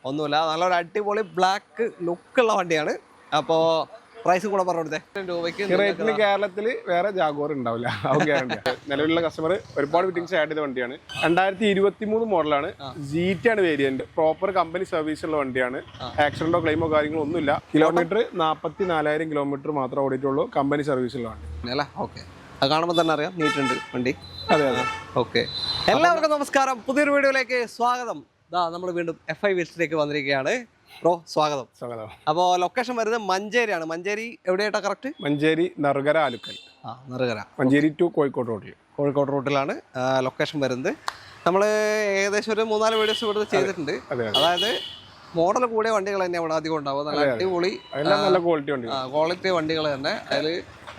ഒന്നുമില്ല, നല്ലൊരു അടിപൊളി ബ്ലാക്ക് ലുക്കുള്ള വണ്ടിയാണ്. അപ്പോൾ പ്രൈസ് കൂടെ പറഞ്ഞോടത്തെ റേറ്റിന് കേരളത്തിൽ വേറെ ജാഗോർ ഉണ്ടാവില്ല. നിലവിലുള്ള കസ്റ്റമർ ഒരുപാട് ഫിറ്റിംഗ്സ് ആഡ് ചെയ്ത വണ്ടിയാണ്. 2023 മോഡലാണ്. GT ആണ് വേരിയന്റ്. പ്രോപ്പർ കമ്പനി സർവീസ് ഉള്ള വണ്ടിയാണ്. ആക്സിഡന്റോ ക്ലെയിമോ കാര്യങ്ങളോ ഒന്നുമില്ല. കിലോമീറ്റർ 44,000 കിലോമീറ്റർ മാത്രമേ ഓടിയിട്ടുള്ളൂ. കമ്പനി സർവീസ് ഉള്ള വണ്ടി അല്ലേ? ഓക്കെ, അത് കാണുമ്പോൾ തന്നെ അറിയാം നീറ്റുണ്ട് വണ്ടി. അതെ അതെ. ഓക്കെ, എല്ലാവർക്കും നമസ്കാരം, പുതിയൊരു വീഡിയോയിലേക്ക് സ്വാഗതം. നമ്മൾ വീണ്ടും FI വീൽസിലേക്ക് വന്നിരിക്കുകയാണ്. ബ്രോ സ്വാഗതം. സ്വാഗതം. അപ്പോൾ ലൊക്കേഷൻ വരുന്നത് മഞ്ചേരിയാണ്. മഞ്ചേരി എവിടെയായിട്ടാ കറക്റ്റ്? മഞ്ചേരി നറുകര ആലുക്കൽ. നറുകര, മഞ്ചേരി ടു കോഴിക്കോട് റോഡിൽ. കോഴിക്കോട് റൂട്ടിലാണ് ലൊക്കേഷൻ വരുന്നത്. നമ്മൾ ഏകദേശം ഒരു 3-4 വീഡിയോസ് ഇവിടുത്തെ ചെയ്തിട്ടുണ്ട്. അതായത് മോഡൽ കൂടിയ വണ്ടികൾ തന്നെ അവിടെ അധികം ഉണ്ടാവും. നല്ല അടിപൊളി നല്ല ക്വാളിറ്റി വണ്ടി, ക്വാളിറ്റി വണ്ടികൾ തന്നെ. അതിൽ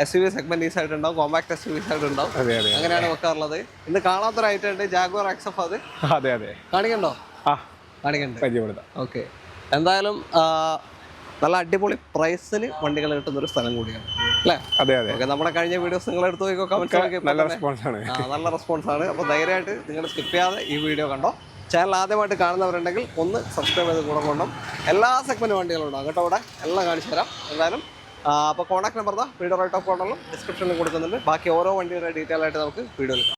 SUV സെഗ്മെന്റീസ് ആയിട്ടുണ്ടാവും, കോമ്പാക്ട് SUVs ആയിട്ടുണ്ടാവും. അങ്ങനെയാണ് വെക്കാറുള്ളത്. ഇന്ന് കാണാത്തൊരായിട്ടുണ്ട് ജാഗ്വാർ XF. അത് അതെ അതെ കാണിക്കണ്ടോ? കാണിക്കണ്ട. ഓക്കെ, എന്തായാലും നല്ല അടിപൊളി പ്രൈസിന് വണ്ടികൾ കിട്ടുന്ന ഒരു സ്ഥലം കൂടിയാണ് അല്ലേ? അതെ അതെ. ഓക്കെ, നമ്മുടെ കഴിഞ്ഞ വീഡിയോസ് നിങ്ങൾ എടുത്ത് നോക്കിയോ, കമന്റ്സ് നല്ല റെസ്പോൺസ് ആണ്. നല്ല റെസ്പോൺസ് ആണ്. അപ്പോൾ ധൈര്യമായിട്ട് നിങ്ങൾ സ്കിപ്പ് ചെയ്യാതെ ഈ വീഡിയോ കണ്ടോ. ചാനൽ ആദ്യമായിട്ട് കാണുന്നവരുണ്ടെങ്കിൽ ഒന്ന് സബ്സ്ക്രൈബ് ചെയ്ത് കൂടെ കൊണ്ടും. എല്ലാ സെഗ്മെന്റ് വണ്ടികളും ഉണ്ടാകും കേട്ടോ, അവിടെ എല്ലാം കാണിച്ചു തരാം എന്തായാലും. അപ്പോൾ contact number video right of കോർണറിലും ഡിസ്ക്രിപ്ഷനിലും കൊടുക്കുന്നുണ്ട്. ബാക്കി ഓരോ വണ്ടിയുടെ ഡീറ്റെയിൽ ആയിട്ട് നമുക്ക് വീഡിയോയിൽ കാണാം.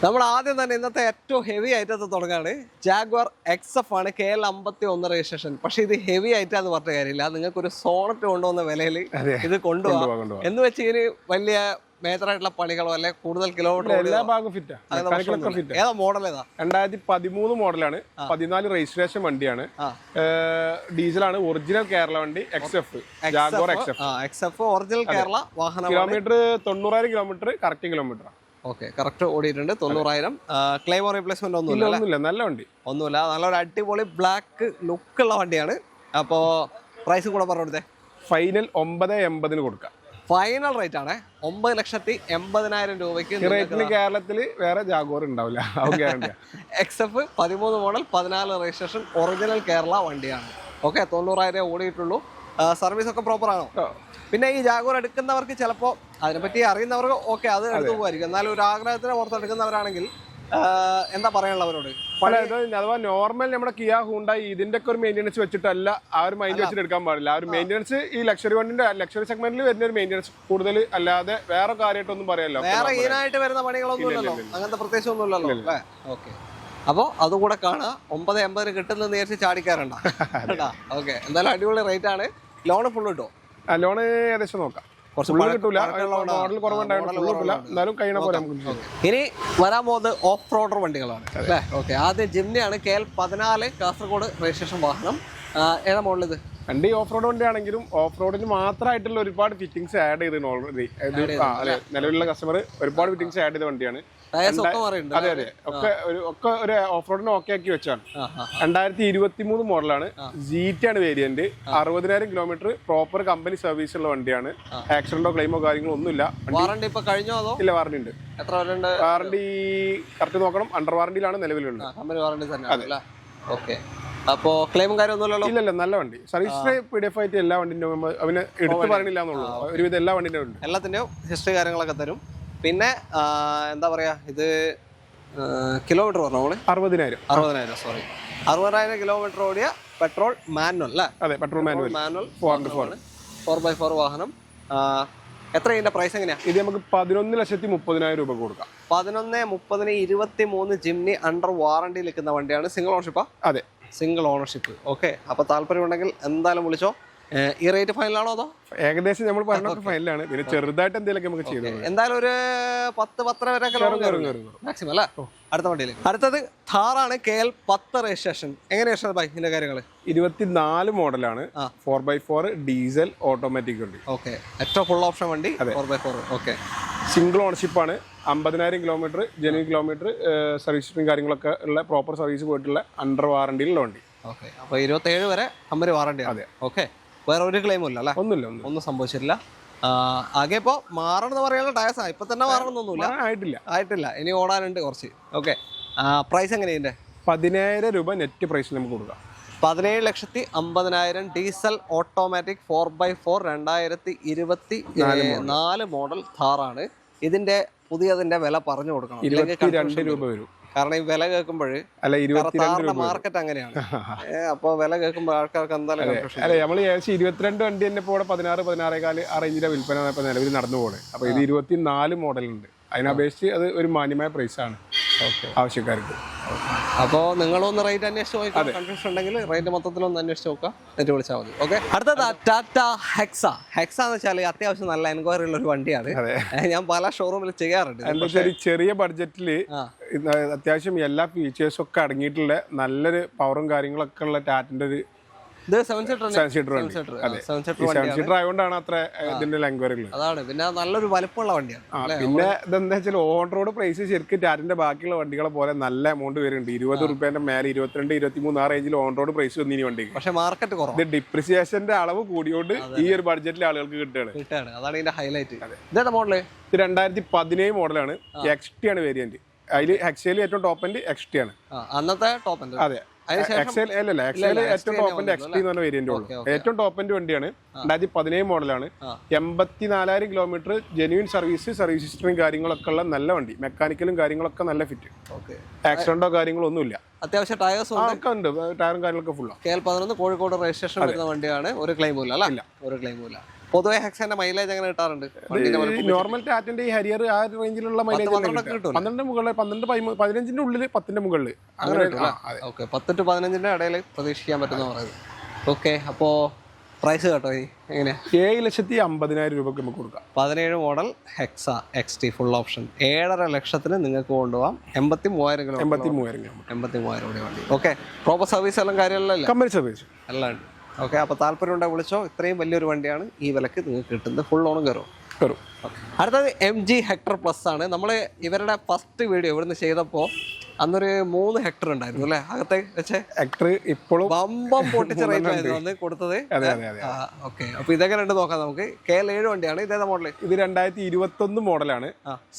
നമ്മൾ ആദ്യം തന്നെ ഇന്നത്തെ ഏറ്റവും ഹെവി ഐറ്റത്ത് തുടങ്ങാണ്. ജാഗ്വാർ XF ആണ്, KL 51 രജിസ്ട്രേഷൻ. പക്ഷെ ഇത് ഹെവി ഐറ്റാന്ന് പറഞ്ഞ കാര്യമില്ല. നിങ്ങൾക്കൊരു സോണറ്റ് കൊണ്ടുവന്ന വിലയിൽ ഇത് കൊണ്ടുപോകാം എന്ന് വെച്ച് ഇതിന് വലിയ മേജറായിട്ടുള്ള പണികളോ അല്ലെ കൂടുതൽ കിലോമീറ്റർ ഏതാ മോഡൽ? ഏതാ? 2013 മോഡലാണ്. 14 രജിസ്ട്രേഷൻ വണ്ടിയാണ്. ഡീസലാണ്. ഒറിജിനൽ കേരള വണ്ടി ജാഗ്വാർ XF ഒറിജിനൽ കേരള വാഹനം. Kilometre 90,000 kilometre correct kilometre. Okay, correct ഓടിയിട്ടുണ്ട് 90,000. ക്ലെയിമോ റീപ്ലേസ്മെന്റ് ഒന്നുമില്ല. നല്ല വണ്ടി ഒന്നുമില്ല, നല്ലൊരു അടിപൊളി ബ്ലാക്ക് ലുക്കുള്ള വണ്ടിയാണ്. അപ്പോൾ പ്രൈസ് കൂടെ പറഞ്ഞോടത്തെ. ഫൈനൽ 980 കൊടുക്കാം. ഫൈനൽ റേറ്റ് ആണ് 9,80,000 രൂപയ്ക്ക്. റേറ്റിന് കേരളത്തിൽ വേറെ ജാഗ്വാർ ഉണ്ടാവില്ല. XF 13 model 14 registration original Kerala വണ്ടിയാണ്. ഓക്കെ, 90,000 ഓടിയിട്ടുള്ളൂ. സർവീസ് ഒക്കെ പ്രോപ്പർ ആണോ? പിന്നെ ഈ ജാഗ്വാർ എടുക്കുന്നവർക്ക് ചിലപ്പോൾ അതിനെപ്പറ്റി അറിയുന്നവർക്ക് ഓക്കെ അത് എടുത്തു പോകുമായിരിക്കും. എന്നാലും ഒരു ആഗ്രഹത്തിന് പുറത്തെടുക്കുന്നവരാണെങ്കിൽ എന്താ പറയാനുള്ളവരോട്? അഥവാ നോർമൽ നമ്മുടെ കിയ ഹുണ്ടായി ഇതിന്റെ ഒക്കെ ഒരു മെയിൻ്റെനൻസ് വെച്ചിട്ടല്ല ആ ഒരു മൈൻഡ് വെച്ചിട്ട് എടുക്കാൻ പാടില്ല. ആ ഒരു മെയിൻ്റെനൻസ് ഈ ലക്ഷറി വണ്ടിന്റെ ലക്ഷറി സെഗ്മെന്റിൽ വരുന്ന ഒരു മെയിൻ്റെനൻസ് കൂടുതൽ, അല്ലാതെ വേറെ കാര്യമായിട്ടൊന്നും പറയാമല്ലോ. വേറെ ഈനായിട്ട് വരുന്ന പണികളൊന്നും ഇല്ലല്ലോ, അങ്ങനത്തെ പ്രത്യേകിച്ച് ഒന്നും ഇല്ലല്ലോ അല്ലേ? ഓക്കെ, അപ്പോൾ അതുകൂടെ കാണുക. 980 കിട്ടുന്നത് നേരിട്ട് ചാടിക്കാറുണ്ടോ? ഓക്കെ, എന്തായാലും അടിപൊളി റേറ്റ് ആണ്. ലോണ് ഫുൾ കിട്ടുമോ? ലോണ് ഏകദേശം നോക്കാം. ഇനി വരാൻ പോകുന്നത് ഓഫ് റോഡർ വണ്ടികളാണ് അല്ലേ? ഓക്കെ, ആദ്യം ജിംനിയാണ്. KL 14 കാസർഗോഡ് രജിസ്ട്രേഷൻ വാഹനം. ഏതാ മോഡൽ ഇത്? വണ്ടി ഓഫ് റോഡ് വണ്ടിയാണെങ്കിലും ഓഫ് റോഡിന് മാത്രമായിട്ടുള്ള ഒരുപാട് ഫിറ്റിംഗ്സ് ആഡ് ചെയ്തിരുന്നു ഓൾറെഡി. നിലവിലുള്ള കസ്റ്റമർ ഒരുപാട് ഫിറ്റിംഗ്സ് ആഡ് ചെയ്ത വണ്ടിയാണ്. അതെ അതെ, ഒക്കെ ഒരു ഓഫ് റോഡിന് ഓക്കെ ആക്കി വെച്ചാണ്. 2023 മോഡലാണ്. GT ആണ് variant. 60,000 kilometre proper company service ഉള്ള വണ്ടിയാണ്. ആക്സിഡന്റോ ക്ലെയിമോ കാര്യങ്ങളോ ഒന്നുമില്ല. വാറണ്ടി ഇപ്പൊ കഴിഞ്ഞോ അതോ? ഇല്ല, വാറണ്ടി ഉണ്ട്. എത്ര വരെയുണ്ട്? വാറണ്ടി കറക്റ്റ് നോക്കണം. അണ്ടർ വാറണ്ടിയിലാണ് നിലവിലുള്ളത്. കമ്പനി വാറണ്ടി തന്നെ. ഓക്കെ, അപ്പോ ക്ലെയിമും കാര്യമൊന്നുമില്ലല്ലോ? ഇല്ലല്ല, നല്ല വണ്ടി. സർവീസ് PDF ആയിട്ട് എല്ലാ വണ്ടിന്റെ അവന് എടുത്തു പറയണില്ല എന്നുള്ളൂ. ഒരുവിധം എല്ലാ വണ്ടിന്റെ ഉണ്ട്. എല്ലാത്തിന്റെയും ഹിസ്റ്ററി കാര്യങ്ങളൊക്കെ തരും. പിന്നെ എന്താ പറയാ, ഇത് കിലോമീറ്റർ പറഞ്ഞു നമ്മള് 60,000 കിലോമീറ്റർ ഓടിയ പെട്രോൾ മാനുവൽ അല്ലേ? അതെ, പെട്രോൾ മാനുവൽ 4x4 വാഹനം. എത്ര ഇതിന്റെ പ്രൈസ് എങ്ങനെയാ? ഇത് നമുക്ക് 11,30,000 രൂപ കൊടുക്കാം. 11:30 23 ജിംനി അണ്ടർ വാറണ്ടി നിൽക്കുന്ന വണ്ടിയാണ്. സിംഗിൾ ഓണർഷിപ്പാ? അതെ, സിംഗിൾ ഓണർഷിപ്പ്. ഓക്കെ, അപ്പൊ താല്പര്യമുണ്ടെങ്കിൽ എന്തായാലും വിളിച്ചോ. ഈ റേറ്റ് ഫൈനലാണോ അതോ? ഏകദേശം നമ്മൾ പറഞ്ഞ ഫൈനലാണ്. പിന്നെ ചെറുതായിട്ട് എന്തെങ്കിലും നമുക്ക് ചെയ്തു. എന്തായാലും ഒരു 10-10 വരെ മാക്സിമം അല്ലേ? അടുത്ത വണ്ടിയിലേക്ക്. അടുത്തത് ഥാറാണ്. KL 10 registration. എങ്ങനെയാണ് ഇതിന്റെ കാര്യങ്ങള്? 24 മോഡലാണ്. 4x4 ഡീസൽ ഓട്ടോമാറ്റിക് വണ്ടി. ഓക്കെ, ഏറ്റവും ഫുൾ ഓപ്ഷൻ വണ്ടി 4x4. ഓക്കെ, സിംഗിൾ ഓണർഷിപ്പ് ആണ്. 50,000 കിലോമീറ്റർ ജെന്യൂൻ കിലോമീറ്റർ സർവീസും കാര്യങ്ങളൊക്കെ ഉള്ള പ്രോപ്പർ സർവീസ് പോയിട്ടുള്ള അണ്ടർ വാറണ്ടിയിലുള്ള വണ്ടി. ഓക്കെ, അപ്പൊ 27 വരെ കമ്പനി വാറണ്ടി. അതെ. ഓക്കെ, വേറെ ഒരു ക്ലെയിമും ഇല്ല അല്ലേ? ഒന്നും സംഭവിച്ചിട്ടില്ല. ആകെ ഇപ്പോ മാറണമെന്ന് പറയാനുള്ള ടയർസാണ്. ഇപ്പൊ തന്നെ മാറണമെന്നൊന്നുമില്ല, ആയിട്ടില്ല. ഇനി ഓടാനുണ്ട് കുറച്ച്. ഓക്കെ, പ്രൈസ് എങ്ങനെയുണ്ട്? 10,000 രൂപ നെറ്റ് പ്രൈസ് നമുക്ക് കൊടുക്കാം. 17,50,000 ഡീസൽ ഓട്ടോമാറ്റിക് 4x4 2024 മോഡൽ ഥാറാണ്. ഇതിന്റെ പുതിയതിന്റെ വില പറഞ്ഞു കൊടുക്കണം. 22 രൂപ വരും. കാരണം ഈ വില കേൾക്കുമ്പോൾ അല്ല 22 മാർക്കറ്റ് അങ്ങനെയാണ്. അപ്പൊ വില കേൾക്കുമ്പോൾ ആൾക്കാർക്ക് എന്തായാലും അല്ലെ നമ്മൾ ഏകദേശം 22 വണ്ടി തന്നെ ഇപ്പോൾ 16-16.4 ആ റേഞ്ചിലെ വിൽപ്പന ഇപ്പൊ നിലവിൽ നടന്നു പോകുന്നത്. അപ്പൊ ഇത് 24 മോഡലുണ്ട്. അതിനപേക്ഷിച്ച് അത് ഒരു മാന്യമായ പ്രൈസാണ് ആവശ്യക്കാർക്ക്. അപ്പോൾ നിങ്ങളൊന്ന് റേറ്റ് അന്വേഷിച്ച് നോക്കാം. കൺഫ്യൂഷൻ ഉണ്ടെങ്കിൽ റേറ്റ് മൊത്തത്തിലൊന്ന് അന്വേഷിച്ച് നോക്കാം, എന്നിട്ട് വിളിച്ചാൽ മതി. ഓക്കെ. അടുത്തത് ടാറ്റ ഹെക്സ. ഹെക്സ എന്ന് വെച്ചാൽ അത്യാവശ്യം നല്ല എൻക്വയറി ഉള്ള ഒരു വണ്ടിയാണ്. ഞാൻ പല ഷോറൂമിൽ ചെയ്യാറുണ്ട്. എന്താ വെച്ചാൽ ചെറിയ ബഡ്ജറ്റില് അത്യാവശ്യം എല്ലാ ഫീച്ചേഴ്സും ഒക്കെ അടങ്ങിയിട്ടുള്ള നല്ലൊരു പവറും കാര്യങ്ങളൊക്കെ ഉള്ള ടാറ്റിന്റെ ഒരു ആയതുകൊണ്ടാണ് അത്ര ഇതിന്റെ എൻക്വയറി ഉള്ളത്. അതാണ്. പിന്നെ നല്ലൊരു വലുപ്പമുള്ള വണ്ടിയാണ്. പിന്നെ ഇതെന്താ വെച്ചാൽ ഓൺ റോഡ് പ്രൈസ് ശരിക്കും ടാറ്റിന്റെ ബാക്കിയുള്ള വണ്ടികളെ പോലെ നല്ല എമൗണ്ട് വരുന്നുണ്ട്. 20 റുപ്യന്റെ മേലെ 22-23 ആ റേഞ്ചിൽ ഓൺ റോഡ് പ്രൈസ് വന്നു ഈ വണ്ടിക്ക്. പക്ഷേ മാർക്കറ്റ് കുറവ്. ഇത് ഡിപ്രിസിയേഷന്റെ അളവ് കൂടിയോണ്ട് ഈ ഒരു ബഡ്ജറ്റിൽ ആളുകൾക്ക് കിട്ടുകയാണ്. അതാണ് ഇതിന്റെ ഹൈലൈറ്റ്. ഇതേതാ മോഡല്? ഇത് 2017 മോഡലാണ്. XT ആണ് വേരിയന്റ്. അതിൽ ഹെക്സയിൽ ഏറ്റവും ടോപ്പ് എൻഡ് XT ആണ്. അന്നത്തെ ടോപ്പ് എൻഡ്. അതെ. എക്സൽ ഏറ്റവും ടോപ്പ് എൻഡ് XT എന്ന് പറഞ്ഞ വേരിയന്റ് ഉള്ളൂ. ഏറ്റവും ടോപ്പ് എൻഡ് വണ്ടിയാണ്. 2017 മോഡലാണ്. 84,000 കിലോമീറ്റർ ജെന്യൂൻ സർവീസ് ഹിസ്റ്ററിയും കാര്യങ്ങളൊക്കെ ഉള്ള നല്ല വണ്ടി. മെക്കാനിക്കലും കാര്യങ്ങളൊക്കെ നല്ല ഫിറ്റ്. ആക്സിഡന്റോ കാര്യങ്ങളോ ഒന്നുമില്ല. അത്യാവശ്യം ടയേഴ്സ് ഉണ്ട്. ടയറും കാര്യങ്ങളൊക്കെ ഫുള്ളാണ്. KL11 കോഴിക്കോട് രജിസ്ട്രേഷൻ വരുന്ന വണ്ടിയാണ്. ഒരു ക്ലെയിമും ഇല്ല അല്ല? ഒരു ക്ലെയിമും ഇല്ല. പൊതുവെ ഹെക്സന്റെ മൈലേജ് എങ്ങനെ കിട്ടാറുണ്ട്? നോർമൽ ടാറ്റിന്റെ ഈ ഹരിയർ ആ റേഞ്ചിലുള്ള മൈലേജ് 12 മുകളിൽ 15 ഉള്ളിൽ 10 മുകളിൽ 10 to 15 ഇടയിൽ പ്രതീക്ഷിക്കാൻ പറ്റുന്ന പറയുന്നത്. ഓക്കെ. അപ്പോ പ്രൈസ് കേട്ടോ എങ്ങനെയാ? 7,50,000 രൂപക്ക് നമുക്ക് കൊടുക്കാം. 17 model Hexa XT full option 7.5 ലക്ഷത്തിന് നിങ്ങൾക്ക് കൊണ്ടുപോകാം. 83,000 കിലോ 83,000 വണ്ടി. ഓക്കെ. പ്രോപ്പർ സർവീസ് എല്ലാം കാര്യമെല്ലാം കമ്പനി സർവീസ് എല്ലാം ഉണ്ട്. ഓക്കെ. അപ്പോൾ താല്പര്യം ഉണ്ടെങ്കിൽ വിളിച്ചോ. ഇത്രയും വലിയൊരു വണ്ടിയാണ് ഈ വിലക്ക് നിങ്ങൾക്ക് കിട്ടുന്നത്. ഫുൾ ഓണും കയറും. അടുത്തത് MG ഹെക്ടർ പ്ലസ് ആണ്. നമ്മൾ ഇവരുടെ ഫസ്റ്റ് വീഡിയോ ഇവിടുന്ന് ചെയ്തപ്പോൾ അന്നൊരു 3 ഹെക്ടർ ഉണ്ടായിരുന്നു അല്ലേ അകത്തെ വെച്ച്? ഹെക്ടർ ഇപ്പോഴും ബമ്പം പൊട്ടിച്ച റേറ്റായിരുന്നു അന്ന് കൊടുത്തത്. ഓക്കെ. അപ്പോൾ ഇതൊക്കെ രണ്ട് നോക്കാം നമുക്ക്. KL7 വണ്ടിയാണ്. ഇതേതാ മോഡൽ? ഇത് 2021 മോഡലാണ്.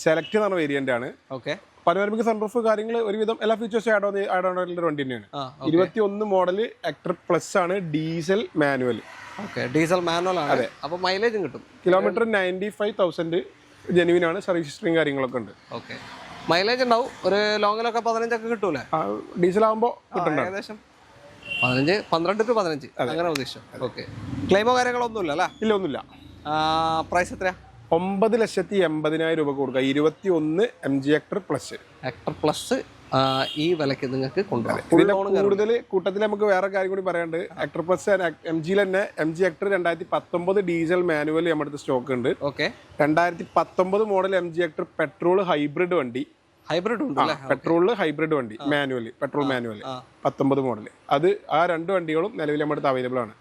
സെലക്ട് എന്ന് പറഞ്ഞ വേരിയന്റ് ആണ്. ഓക്കെ. പനോരമിക് സൺറൂഫ് കാര്യങ്ങൾ ഒരുവിധം എല്ലാ ഫീച്ചേഴ്സും ആഡ് ഓൺ വണ്ടി തന്നെയാണ്. 21 മോഡല് ഹെക്ടർ പ്ലസ് ആണ്. Diesel manual. ഡീസൽ മാനുവൽ ആണ്. അതെ. അപ്പോൾ മൈലേജും കിട്ടും. കിലോമീറ്റർ 95,000 ജെനുവിൻ ആണ്. സർവീസ് ഹിസ്റ്ററിയും കാര്യങ്ങളൊക്കെ ഉണ്ട്. ഓക്കെ. മൈലേജ് ഉണ്ടാവും. ഒരു ലോങ്ങിലൊക്കെ 15 ഒക്കെ കിട്ടൂലേ? ഡീസൽ ആകുമ്പോൾ ഏകദേശം 12 to 15 അങ്ങനെ ഉദ്ദേശിച്ചു. ഓക്കെ. ക്ലെയിമോ കാര്യങ്ങളൊന്നും ഇല്ല അല്ലേ? ഇല്ല, ഒന്നുമില്ല. പ്രൈസ് എത്രയാ? 9,80,000 രൂപ കൊടുക്കാം. 21 MG ഹെക്ടർ പ്ലസ് ഈ വിലക്ക് നിങ്ങൾക്ക് കൊണ്ടുപോകാം. കൂടുതൽ കൂട്ടത്തിൽ നമുക്ക് വേറെ കാര്യം കൂടി പറയാണ്ട്. ഹെക്ടർ പ്ലസ് MGയിൽ തന്നെ MG ഹെക്ടർ 2019 ഡീസൽ മാനുവൽ നമ്മുടെ അടുത്ത് സ്റ്റോക്ക് ഉണ്ട്. Okay. 2019 model MG Hector petrol hybrid വണ്ടി. ഹൈബ്രിഡ് ഉണ്ട്. പെട്രോളില് ഹൈബ്രിഡ് വണ്ടി മാനുവൽ പെട്രോൾ മാനുവൽ 19 മോഡൽ. അത് ആ രണ്ട് വണ്ടികളും നിലവിൽ നമ്മുടെ അടുത്ത് അവൈലബിൾ ആണ്.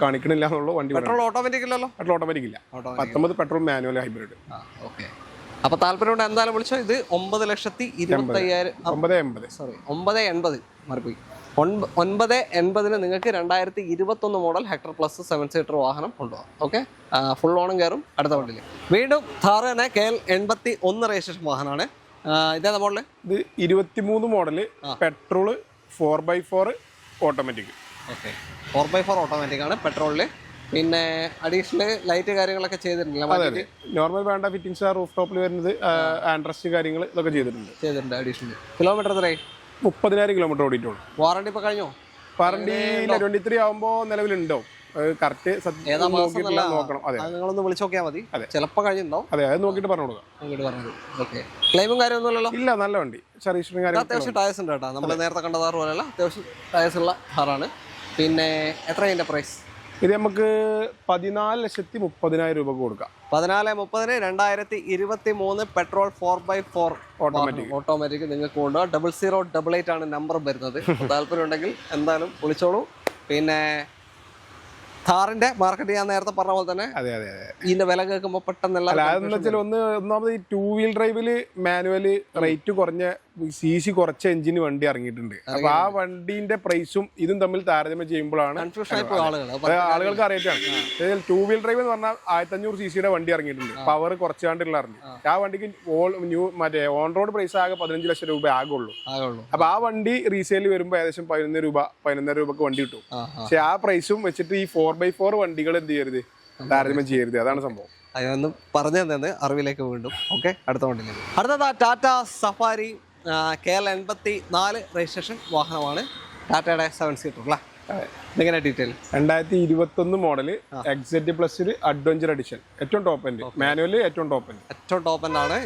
കാണിക്കണില്ല എന്നുള്ള വണ്ടി. പെട്രോൾ ഓട്ടോമാറ്റിക് ഇല്ലല്ലോ? പെട്രോൾ ഓട്ടോമാറ്റിക് ഇല്ല. 19 പെട്രോൾ മാനുവൽ ഹൈബ്രിഡ്. ഓക്കെ. അപ്പൊ താല്പര്യം എന്തായാലും വിളിച്ചോ. ഇത് 9,25,000 സോറി 9,80 മാറിപ്പോയി. 9,80 നിങ്ങൾക്ക് 2021 മോഡൽ ഹെക്ടർ പ്ലസ് 7 സീറ്റർ വാഹനം കൊണ്ടുപോകാം. ഓക്കെ. ഫുൾ ഓണം കയറും അടുത്ത വണ്ടിയിൽ. വീണ്ടും ഥാർ തന്നെ KL81 രജിസ്ട്രേഷൻ വാഹനമാണ്. ഇതേതാ മോഡല്? ഇത് 23 model petrol 4x4 automatic. Okay. 4x4 automatic ആണ് പെട്രോളില്. പിന്നെ അഡീഷണൽ ലൈറ്റ് കാര്യങ്ങളൊക്കെ ചെയ്തിട്ടുണ്ട്. നോർമൽ വേണ്ട ഫിറ്റിംഗ്സ് റൂഫ് ടോപ്പിൽ വരുന്നത് ആൻഡ്രസ്റ്റ് കാര്യങ്ങൾ ഇതൊക്കെ ചെയ്തിട്ടുണ്ട്. അഡീഷണൽ. കിലോമീറ്റർ എത്രയായി? 30,000 കിലോമീറ്റർ ഓടിയിട്ടുള്ളൂ. വാറണ്ടി ഇപ്പൊ കഴിഞ്ഞോ? വാറണ്ടി 23 ആകുമ്പോൾ നിലവിലുണ്ടോ? കറക്റ്റ് നോക്കണം. അതെ, നിങ്ങളൊന്ന് വിളിച്ചു നോക്കിയാൽ മതി. ചിലപ്പോൾ കഴിഞ്ഞിട്ടുണ്ടാവും. അതെ, അത് നോക്കിയിട്ട് പറഞ്ഞു കൊടുക്കാം. ഓക്കെ. ക്ലെയിമും കാര്യമൊന്നുമില്ലല്ലോ? ഇല്ല, നല്ല വണ്ടി. അത്യാവശ്യം ടയേഴ്സ് ഉണ്ട് കേട്ടോ. നമ്മൾ നേരത്തെ കണ്ട കാർ പോലെയല്ല, അത്യാവശ്യം ടയേഴ്സ് ഉള്ള കാറാണ്. പിന്നെ എത്ര അതിന്റെ പ്രൈസ്? ഇത് നമുക്ക് 14,30,000 രൂപ കൊടുക്കാം. 14,30 2023 പെട്രോൾ 4x4 ഓട്ടോമാറ്റിക് നിങ്ങൾക്ക് കൊണ്ടുപോകാം. 0088 ആണ് നമ്പർ വരുന്നത്. താല്പര്യം ഉണ്ടെങ്കിൽ എന്തായാലും വിളിച്ചോളൂ. പിന്നെ ഥാറിന്റെ മാർക്കറ്റ് ഞാൻ നേരത്തെ പറഞ്ഞ പോലെ തന്നെ ഇതിന്റെ വില കേൾക്കുമ്പോൾ പെട്ടെന്ന് ഒന്നാമത് ഈ 2 വീൽ ഡ്രൈവില് മാനുവല് റേറ്റ് കുറഞ്ഞ CC കുറച്ച എഞ്ചിന് വണ്ടി ഇറങ്ങിയിട്ടുണ്ട്. അപ്പൊ ആ വണ്ടിന്റെ പ്രൈസും ഇതും തമ്മിൽ താരതമ്യം ചെയ്യുമ്പോഴാണ് ആളുകൾക്ക് അറിയിട്ടാണ്. 2 വീൽ ഡ്രൈവ് എന്ന് പറഞ്ഞാൽ 1500 cc വണ്ടി ഇറങ്ങിയിട്ടുണ്ട്. പവർ കുറച്ചാണ്ടുള്ള ഇറങ്ങി. ആ വണ്ടിക്ക് മറ്റേ ഓൺ റോഡ് പ്രൈസ് ആകെ 15 ലക്ഷം രൂപ ആകുള്ളൂ. അപ്പൊ ആ വണ്ടി റീസെയിൽ വരുമ്പോൾ ഏകദേശം 11,500 രൂപക്ക് വണ്ടി കിട്ടും. പക്ഷെ ആ പ്രൈസും വെച്ചിട്ട് ഈ 4x4 വണ്ടികൾ എന്ത് ചെയ്യരുത്, താരതമ്യം ചെയ്യരുത്. അതാണ് സംഭവം. അതൊന്ന് പറഞ്ഞു തന്നെ അറിവിലേക്ക് വീണ്ടും. ഓക്കെ. അടുത്ത വണ്ടിയിലേക്ക്. അടുത്തതാ ടാറ്റ സഫാരി KL 84 രജിസ്ട്രേഷൻ വാഹനമാണ്, ടാറ്റയുടെ 7 സീറ്റർ അല്ലേ? ഇതെങ്ങനെ detail? 2021 model exact plus adventure edition, ഏറ്റവും ടോപ്പ് എൻഡ്, മാനുവൽ ഏറ്റവും ടോപ്പ് എൻഡ് ആണ്.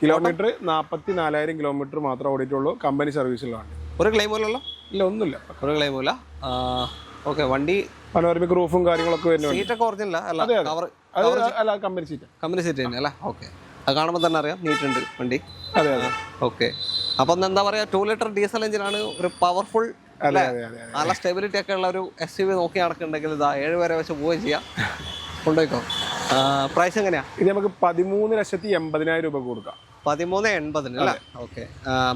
കിലോമീറ്റർ 44,000 കിലോമീറ്റർ മാത്രമേ ഓടിയിട്ടുള്ളൂ, കമ്പനി സർവീസിലാണ്. ഒരു ക്ലെയിമില്ലല്ലോ? ഇല്ല, ഒന്നുമില്ല, ഒരു ക്ലെയിമില്ല. ഓക്കെ, വണ്ടി പനോരമിക് റൂഫും കാര്യങ്ങളൊക്കെ വരുന്നുണ്ട്. സീറ്റൊക്കെ ഒറിജിനൽ അല്ല, കമ്പനി സീറ്റ് തന്നെ അല്ലേ? ഓക്കെ, അത് കാണുമ്പോൾ തന്നെ അറിയാം നീറ്റ് ഉണ്ട് വണ്ടി. അതെ അതെ. ഓക്കെ, അപ്പം എന്താ പറയാ, 2 ലിറ്റർ ഡീസൽ എഞ്ചിനാണ്, ഒരു പവർഫുൾ, നല്ല സ്റ്റെബിലിറ്റി ഒക്കെ ഉള്ള ഒരു SUV നോക്കി നടക്കുന്നുണ്ടെങ്കിൽ ഇതാ 7 വരെ വെച്ച് പോവുകയും ചെയ്യാം. കൊണ്ടുപോയിക്കോ. പ്രൈസ് എങ്ങനെയാ? ഇത് നമുക്ക് 13,80,000 രൂപ കൊടുക്കാം. 13,80 അല്ലേ? ഓക്കെ,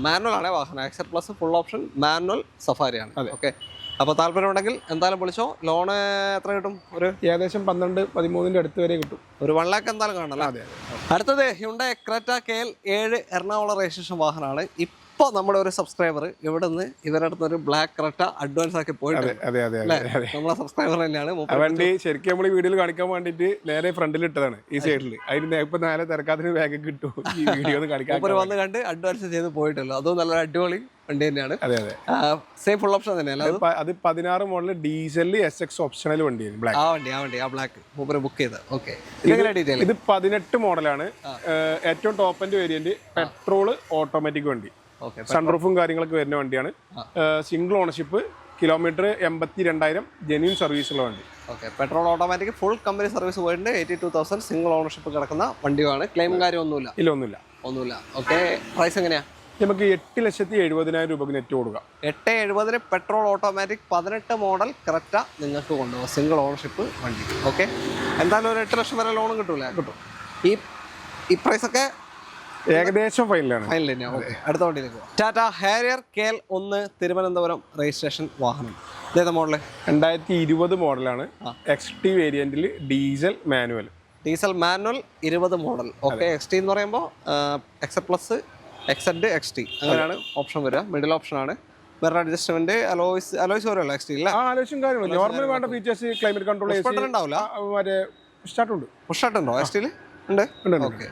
മാനുവൽ ആണ് വാഹനം, XT plus full option manual സഫാരിയാണ്. ഓക്കെ, അപ്പോൾ താല്പര്യം ഉണ്ടെങ്കിൽ എന്തായാലും വിളിച്ചോ. ലോണ് എത്ര കിട്ടും? ഒരു ഏകദേശം 12-13 അടുത്ത് വരെ കിട്ടും. ഒരു 1 lakh എന്തായാലും കാണണം. അതെ. അടുത്തത് Hyundai Creta KL 7 Ernakulam registration വാഹനമാണ്. ഇപ്പോൾ നമ്മുടെ ഒരു സബ്സ്ക്രൈബർ ഇവിടെ നിന്ന് ഇവരുടെ അടുത്ത് ഒരു ബ്ലാക്ക് ക്രെറ്റ അഡ്വാൻസ് ആക്കി പോയിട്ടുണ്ട്. നമ്മളെ സബ്സ്ക്രൈബർ തന്നെയാണ്. വണ്ടി ശരിക്കും നമ്മൾ വീഡിയോയിൽ കാണിക്കാൻ വേണ്ടിയിട്ട് നേരെ ഫ്രണ്ടിൽ ഇട്ടതാണ്, ഈ സൈഡിൽ. അതിന് ഇപ്പൊ നേരെ തിരക്കാത്തിന് വേഗം കിട്ടും ഈ വീഡിയോ കാണിക്കാൻ. വന്ന് കണ്ട് അഡ്വാൻസ് ചെയ്ത് പോയിട്ടല്ലോ, അതും നല്ലൊരു അടിപൊളി വണ്ടി തന്നെയാണ്. അതെ അതെ, സെയിം ഫുൾ ഓപ്ഷൻ തന്നെയല്ല അത് 16 മോഡൽ ഡീസൽ SX ഓപ്ഷണൽ വണ്ടിയാണ്, ബ്ലാക്ക്. ആ ബ്ലാക്ക് മൂപ്പര് ബുക്ക് ചെയ്ത്. ഓക്കെ, ഇത് 18 മോഡലാണ്, ഏറ്റവും top end variant, petrol automatic വണ്ടി, സൺറൂഫും കാര്യങ്ങളൊക്കെ വരുന്ന വണ്ടിയാണ്. സിംഗിൾ ഓണർഷിപ്പ്, കിലോമീറ്റർ 82,000, ജെന്യൂൻ സർവീസുള്ള വണ്ടി. Okay, petrol automatic full company service പോയിട്ടുണ്ട്. 82,000 സിംഗിൾ ഓണർഷിപ്പ് കിടക്കുന്ന വണ്ടിയാണ്. ക്ലെയിം കാര്യം ഒന്നുമില്ല. ഓക്കെ, പ്രൈസ് എങ്ങനെയാ? നമുക്ക് 8,70,000 രൂപക്ക് നെറ്റ് കൊടുക്കാം. 8,70 പെട്രോൾ ഓട്ടോമാറ്റിക് 18 മോഡൽ ക്രെറ്റ നിങ്ങൾക്ക് കൊണ്ടുപോകാം, സിംഗിൾ ഓണർഷിപ്പ് വണ്ടി. ഓക്കെ, എന്തായാലും ഒരു 8 ലക്ഷം വരെ ലോണും കിട്ടും. ഈ പ്രൈസ് ഒക്കെ ഏകദേശം ഫൈനലാണ്. അടുത്ത വണ്ടിയിലേക്ക് പോകാം. Tata Harrier KL 1 Thiruvananthapuram registration വാഹനം. ഇതേതാ മോഡല്? 2020 മോഡലാണ്, XT വേരിയന്റിൽ diesel manual 20 model. Okay, XT എന്ന് പറയുമ്പോൾ എക്സെറ്റ് പ്ലസ് എക്സെറ്റ് XT അങ്ങനെയാണ് ഓപ്ഷൻ വരിക. മിഡിൽ ഓപ്ഷൻ ആണ്. വേറെ അഡ്ജസ്റ്റ്മെന്റ് അലോയ്സ് വരുമല്ലോ XT ഇല്ല? നോർമൽ വേണ്ട ഫീച്ചേഴ്സ്, ക്ലൈമറ്റ് കൺട്രോൾ ഉണ്ടാവില്ല. സ്റ്റാർട്ട് ഉണ്ടോ XT ഉണ്ട്? ഓക്കെ,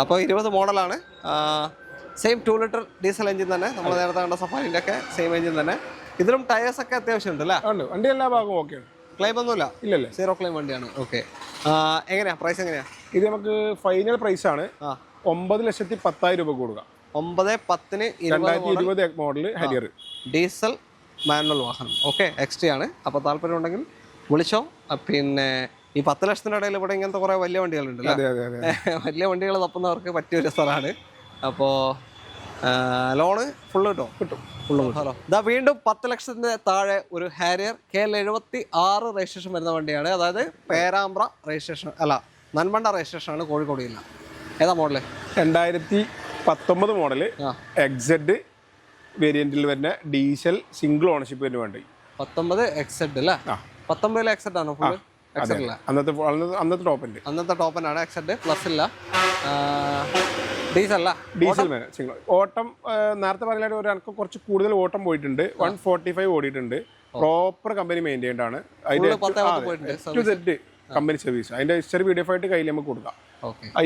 അപ്പോൾ 20 മോഡലാണ്. സെയിം 2 ലിറ്റർ ഡീസൽ എഞ്ചിൻ തന്നെ, നമ്മൾ നേരത്തെ കണ്ട സഫാരിൻ്റെ ഒക്കെ സെയിം എഞ്ചിൻ തന്നെ. ഇതിലും ടയേഴ്സ് ഒക്കെ അത്യാവശ്യം ഉണ്ട് അല്ലേ? വണ്ടി എല്ലാ ഭാഗവും ഓക്കെ, ക്ലെയിം ഒന്നുമില്ല. ഇല്ലല്ലേ, 0 ക്ലെയിം വണ്ടിയാണ്. ഓക്കെ, എങ്ങനെയാ പ്രൈസ് എങ്ങനെയാ? ഇത് നമുക്ക് ഫൈനൽ പ്രൈസ് ആണ് 9,10,000 രൂപ കൊടുക്കാം. 9,10 2020 മോഡൽ ഹാരിയർ ഡീസൽ മാനുവൽ വാഹനം. ഓക്കെ, XT ആണ്. അപ്പോൾ താല്പര്യം ഉണ്ടെങ്കിൽ വിളിച്ചോ. പിന്നെ ഈ 10 ലക്ഷത്തിൻ്റെ ഇടയിൽ ഇവിടെ ഇങ്ങനത്തെ കുറേ വലിയ വണ്ടികളുണ്ട്. വലിയ വണ്ടികൾ തപ്പുന്നവർക്ക് പറ്റിയൊരു സ്ഥലമാണ്. അപ്പോൾ ലോണ് ഫുള്ള് കിട്ടും. ഹലോ, ഇതാ വീണ്ടും 10 ലക്ഷത്തിന് താഴെ ഒരു ഹാരിയർ KL 76 രജിസ്ട്രേഷൻ വരുന്ന വണ്ടിയാണ്. അതായത് പേരാമ്പ്ര രജിസ്ട്രേഷൻ അല്ല, നന്മണ്ട രജിസ്ട്രേഷൻ ആണ്, കോഴിക്കോട് ജില്ല. ഏതാ മോഡല്? 2019 മോഡല് എക്സെഡ് വേരിയന്റിൽ വരുന്ന ഡീസൽ സിംഗിൾ ഓണർഷിപ്പ് വരുന്ന വണ്ടി. 19 എക്സെഡ് അല്ലേ? 19 എക്സെഡ് ആണോ? ഫുള്ള് അന്നത്തെ ടോപ്പൻ ആണ്. എക്സെഡ് പ്ലസ് ഇല്ല, ഡീസൽ സിംഗിൾ ഓട്ടം. നേരത്തെ പറഞ്ഞാൽ ഒരു എനിക്ക് കുറച്ച് കൂടുതൽ ഓട്ടം പോയിട്ടുണ്ട്, 145 ഓടിയിട്ടുണ്ട്. പ്രോപ്പർ കമ്പനി മെയിൻറ്റൈൻഡ് ആണ്. അതിന്റെ കമ്പനി സർവീസ്, അതിന്റെ ഹിസ്റ്ററി PDF ആയിട്ട് കയ്യിൽ നമുക്ക് കൊടുക്കാം.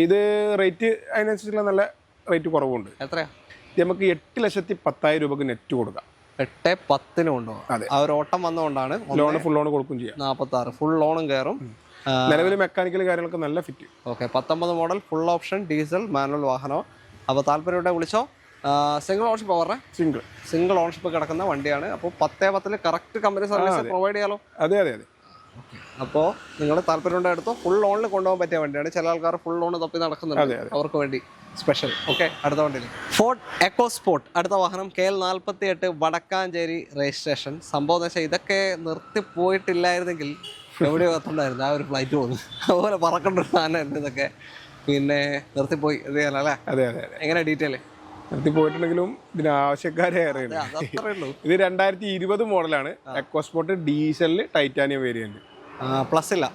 ഇത് റേറ്റ് അതിനനുസരിച്ചുള്ള നല്ല റേറ്റ് കുറവുണ്ട്. എത്രയാ? നമുക്ക് 8,10,000 രൂപക്ക് നെറ്റ് കൊടുക്കാം. 8,10 കൊണ്ടുപോകും. ആ ഒരു ഓട്ടം വന്നുകൊണ്ടാണ് ലോൺ ഫുൾ ലോൺ കൊടുക്കും ചെയ്യാം. 46 ഫുൾ ലോണും കയറും. നിലവിൽ മെക്കാനിക്കൽ കാര്യങ്ങളൊക്കെ നല്ല fit. Okay, 19 model full option diesel manual വാഹനം. അപ്പോൾ താല്പര്യം വിളിച്ചോ. സിംഗിൾ ഓണർഷിപ്പ് പറഞ്ഞേ, സിംഗിൾ ഓണർഷിപ്പ് കിടക്കുന്ന വണ്ടിയാണ്. അപ്പോൾ 10,10 കറക്റ്റ് കമ്പനി സർവീസ് പ്രൊവൈഡ് ചെയ്യാലോ? അതെ. അപ്പോൾ നിങ്ങൾ താല്പര്യം എടുത്തോ. ഫുൾ ലോണിൽ കൊണ്ടുപോകാൻ പറ്റിയ വണ്ടിയാണ്. ചില ആൾക്കാർ ഫുൾ ലോൺ തപ്പി നടക്കുന്നുണ്ട്, അവർക്ക് വേണ്ടി സ്പെഷ്യൽ. ഓക്കെ, അടുത്ത വണ്ടി ഫോർഡ് എക്കോസ്പോർട്ട്. അടുത്ത വാഹനം KL 48 വടക്കാഞ്ചേരി രജിസ്ട്രേഷൻ. സംഭവം എന്ന് വെച്ചാൽ ഇതൊക്കെ നിർത്തിപ്പോയിട്ടില്ലായിരുന്നെങ്കിൽ എവിടെയോ എത്തണ്ടായിരുന്നു. ആ ഒരു ഫ്ലൈറ്റ് പോകുന്നു, അതുപോലെ പറക്കേണ്ട ഒരു സാധനമായിരുന്നു ഇതൊക്കെ. പിന്നെ നിർത്തിപ്പോയി ഇത് ചെയ്യാനല്ലേ? അതെ. എങ്ങനെ ഡീറ്റെയിൽ? നിർത്തിപ്പോയിട്ടുണ്ടെങ്കിലും ഇതിന് ആവശ്യക്കാരെ ഇത് 2020 മോഡലാണ്. എക്കോസ്പോർട്ട് ഡീസലിൽ ടൈറ്റാനിയം വേരിയന്റ്. പ്ലസ് ഇല്ല.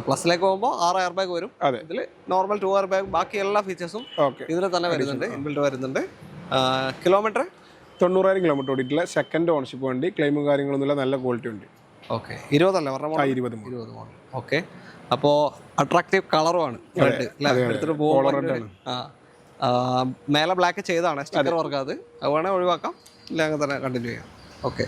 പ്ലസിലേക്ക് പോകുമ്പോൾ 6 എയർ ബാഗ് വരും. ഇതിൽ നോർമൽ 2 എയർ ബാഗ്, ബാക്കി എല്ലാ ഫീച്ചേഴ്സും ഇതിൽ തന്നെ വരുന്നുണ്ട്, ഇൻബിൽറ്റ് വരുന്നുണ്ട്. കിലോമീറ്റർ 90,000 കിലോമീറ്റർ ഓടിയിട്ടുള്ള സെക്കൻഡ് ഓണർഷിപ്പ് വണ്ടി. ക്ലെയിമും കാര്യങ്ങളൊന്നുമില്ല, നല്ല ക്വാളിറ്റി ഉണ്ട്. ഓക്കെ, 20 അല്ലേ പറഞ്ഞ? 20 മോഡൽ. ഓക്കെ, അപ്പോൾ അട്രാക്റ്റീവ് കളറുമാണ്. റെഡ് എടുത്തിട്ട് പോകുമ്പോൾ മേലെ ബ്ലാക്ക് ചെയ്താണ് സ്റ്റിക്കർ വർക്ക് അത് വേണേൽ ഒഴിവാക്കാം, ഇല്ല അങ്ങനെ തന്നെ കണ്ടിന്യൂ ചെയ്യാം. ഓക്കെ,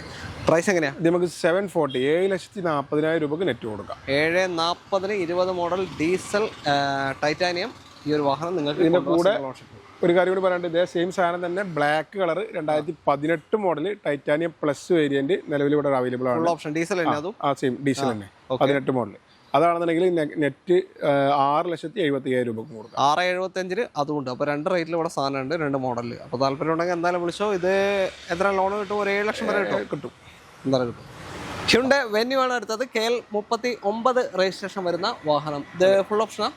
പ്രൈസ് എങ്ങനെയാണ്? ഇത് നമുക്ക് 740 7,40,000 രൂപക്ക് നെറ്റ് കൊടുക്കാം. 740 20 മോഡൽ ഡീസൽ ടൈറ്റാനിയം ഈ ഒരു വാഹനം നിങ്ങൾക്ക് ഇതിന്റെ കൂടെ ഒരു കാര്യം കൂടി പറയാണ്ട്, ഇതേ സെയിം സാധനം തന്നെ black colour 2018 model titanium plus variant നിലവിൽ ഇവിടെ അവൈലബിൾ ആണ്. ഓപ്ഷൻ ഡീസൽ തന്നെ, അതും സെയിം ഡീസൽ തന്നെ 18 മോഡൽ. അതാണെന്നുണ്ടെങ്കിൽ നെറ്റ് 6,70,000 രൂപക്ക് കൊടുക്കാം. 6,75 അതുകൊണ്ട്. അപ്പോൾ 2 റേറ്റിൽ ഇവിടെ സാധനം ഉണ്ട്, 2 മോഡലിൽ. അപ്പോൾ താല്പര്യം ഉണ്ടെങ്കിൽ എന്തായാലും വിളിച്ചോ. ഇത് എത്ര ലോൺ കിട്ടും? ഒരു 7 ലക്ഷം വരെ കിട്ടും. എന്തായാലും കിട്ടും. ഹ്യുണ്ടൈ വെന്യൂ ആണ് എടുത്തത്. KL 39 രജിസ്ട്രേഷൻ വരുന്ന വാഹനം. ഇത് ഫുൾ ഓപ്ഷനാണ്?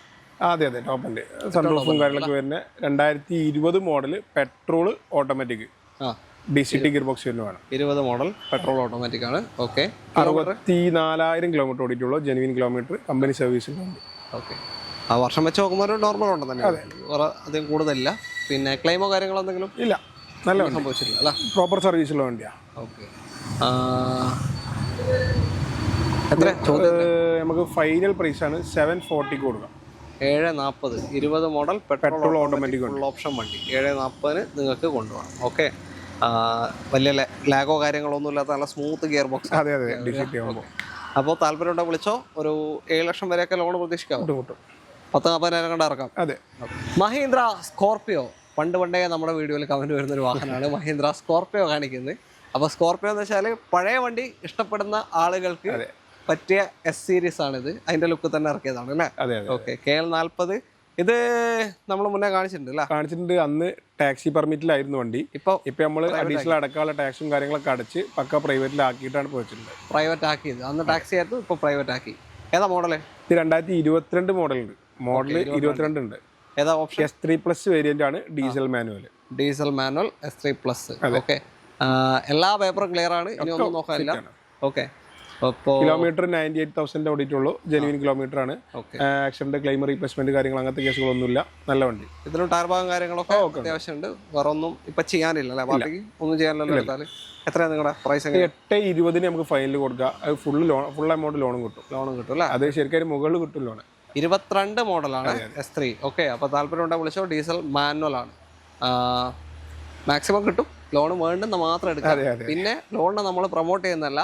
അതെ, ടോപ്പ് ഉണ്ട്. സൺറൂഫും കാര്യങ്ങളൊക്കെ വരുന്ന 2020 model petrol automatic DCT gear box വരുന്നതാണ്. 20 മോഡൽ പെട്രോൾ ഓട്ടോമാറ്റിക് ആണ്. ഓക്കെ, 64,000 കിലോമീറ്റർ ഓടിയിട്ടുള്ള ജെനുവിൻ കിലോമീറ്റർ കമ്പനി സർവീസിലുണ്ട്. ഓക്കെ, ആ വർഷം വെച്ച് നോക്കുമ്പോൾ ഒരു നോർമൽ ഉണ്ടെന്ന് തന്നെ, അധികം കൂടുതലില്ല. പിന്നെ ക്ലെയിമോ കാര്യങ്ങളോ എന്തെങ്കിലും ഇല്ല, നല്ല സംഭവിച്ചില്ല അല്ല, പ്രോപ്പർ സർവീസുള്ള വണ്ടിയാണ്. ഓക്കെ, എത്ര നമുക്ക് ഫൈനൽ പ്രൈസ് ആണ് 740 കൊടുക്കാം. 740 20 model petrol automatic full option വണ്ടി 740 നിങ്ങൾക്ക് കൊണ്ടുപോകാം. ഓക്കെ, വലിയ ലാഗോ കാര്യങ്ങളൊന്നും ഇല്ലാത്ത നല്ല സ്മൂത്ത് ഗിയർ ബോക്സ്. അതെ, DCT ആകുമ്പോൾ. അപ്പോൾ താല്പര്യം ഉണ്ടോ വിളിച്ചോ. ഒരു 7 ലക്ഷം വരെയൊക്കെ ലോൺ പ്രതീക്ഷിക്കാം. 10-40,000 കണ്ട് ഇറക്കാം. അതെ, മഹീന്ദ്ര സ്കോർപിയോ പണ്ടേ നമ്മുടെ വീഡിയോയിൽ കമൻറ്റ് വരുന്നൊരു വാഹനമാണ് മഹീന്ദ്ര സ്കോർപിയോ കാണിക്കുന്നത്. അപ്പോൾ സ്കോർപിയോ എന്ന് വെച്ചാൽ പഴയ വണ്ടി ഇഷ്ടപ്പെടുന്ന ആളുകൾക്ക് പറ്റിയ S സീരീസ് ആണിത്. അതിൻ്റെ ലുക്ക് തന്നെ ഇറക്കിയതാണ് അല്ലേ? ഓക്കെ, KL 40 ഇത് നമ്മൾ മുന്നേ കാണിച്ചിട്ടുണ്ട്. അന്ന് ടാക്സി പെർമിറ്റിലായിരുന്നു വണ്ടി. ഇപ്പൊ നമ്മൾ അഡീഷണൽ അടക്കമുള്ള ടാക്സും കാര്യങ്ങളൊക്കെ അടച്ച് പക്ക പ്രൈവറ്റിലാക്കിയിട്ടാണ് പോയിട്ടുണ്ട്. പ്രൈവറ്റ് ആക്കിയത് അന്ന് ടാക്സി ആയിരുന്നു, ഇപ്പോൾ പ്രൈവറ്റ് ആക്കി. ഏതാ മോഡല്? ഇത് 2022 മോഡലുണ്ട്. മോഡൽ 22 ഉണ്ട്. ഏതാ ഓപ്ഷൻ? S3+ വേരിയന്റ് ആണ്. Diesel manual S3+. ഓക്കെ, എല്ലാ പേപ്പറും ക്ലിയർ ആണ്, ഇനി ഒന്നും നോക്കാനില്ല. ഓക്കെ, കിലോമീറ്റർ 98,000 ഓടിയിട്ടുള്ളൂ. ജെനുവിൻ കിലോമീറ്റർ ആണ്. ആക്സിഡന്റ് ക്ലെയിം റീപ്ലേസ്മെന്റ് കാര്യങ്ങൾ അങ്ങനത്തെ കേസുകളൊന്നുമില്ല. നല്ല വണ്ടി. ഇതിലും ടയർ ഭാഗം കാര്യങ്ങളൊക്കെ അത്യാവശ്യമുണ്ട്. വേറെ ഒന്നും ഇപ്പൊ ചെയ്യാനില്ല അല്ലേ? ബാക്കി ഒന്നും ചെയ്യാനല്ലോ. എത്രയാണ് നിങ്ങളുടെ പ്രൈസ്? 820 നമുക്ക് ഫൈനൽ കൊടുക്കുക. അത് ഫുൾ എമൗണ്ട് ലോണും കിട്ടും അല്ലേ? അത് ശരിക്കും മുകളിൽ കിട്ടും ലോൺ. 22 മോഡലാണ് S3. ഓക്കെ, അപ്പോൾ താല്പര്യം ഉണ്ടെങ്കിൽ വിളിച്ചോ. ഡീസൽ മാനുവൽ ആണ്. മാക്സിമം കിട്ടും. ലോൺ വേണ്ടെന്ന് മാത്രം എടുക്കാം. പിന്നെ ലോണിനെ നമ്മൾ പ്രൊമോട്ട് ചെയ്യുന്നതല്ല,